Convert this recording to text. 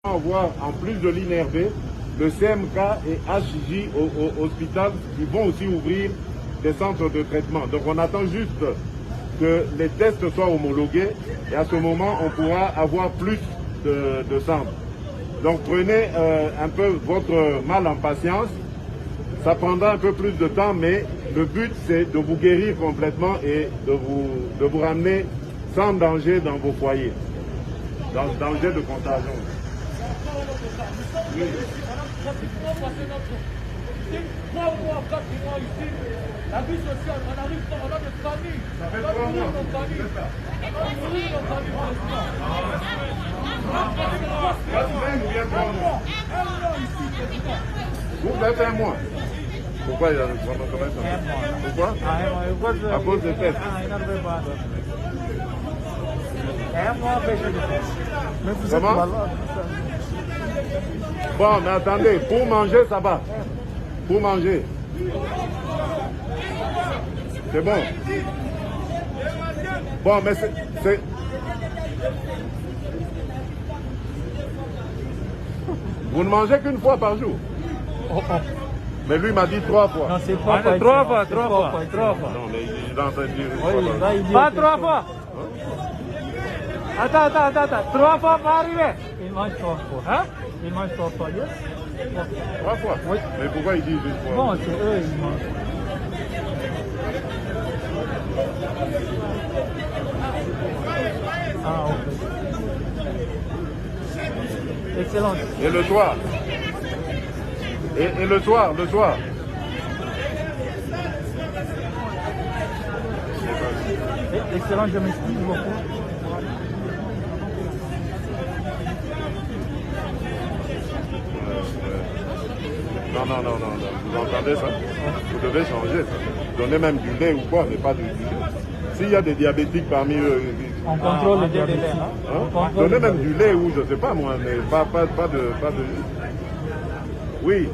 Avoir en plus de l'INRB, le CMK et HJ au hospital qui vont aussi ouvrir des centres de traitement. Donc on attend juste que les tests soient homologués et à ce moment on pourra avoir plus de centres. Donc prenez un peu votre mal en patience, ça prendra un peu plus de temps mais le but c'est de vous guérir complètement et de vous ramener sans danger dans vos foyers, dans le danger de contagion. Oui. On a passé notre 3 mois, 4 mois ici. La vie sociale, on arrive pas, on a des familles. Ça fait 3 mois. On va nourrir nos familles. Un mois ici, président. Vous faites un mois. Pourquoi il y a comment ça? Pourquoi? À cause des tests. Comment? Bon, mais attendez, pour manger, ça va. Pour manger. C'est bon. Bon, mais c'est... Vous ne mangez qu'une fois par jour. Mais lui m'a dit 3 fois. Non, c'est 3 fois. 3 fois. Non, mais il est en train de dire une fois par jour. Pas 3 fois. Attends. 3 fois pas arrivé. Il mange 3 fois. Hein? Il mange 3 fois, yes? 3 fois? Oui. Mais pourquoi il dit une fois? Bon, c'est eux, ils mangent. Ah, ok. Excellent. Et le soir? Et le soir? Excellent, je m'excuse beaucoup. Non. Vous entendez ça? Vous devez changer ça. Donnez même du lait ou quoi, mais pas du lait. S'il y a des diabétiques parmi eux, On contrôle le diabète. donnez même du lait ou je sais pas moi, mais pas de... Oui.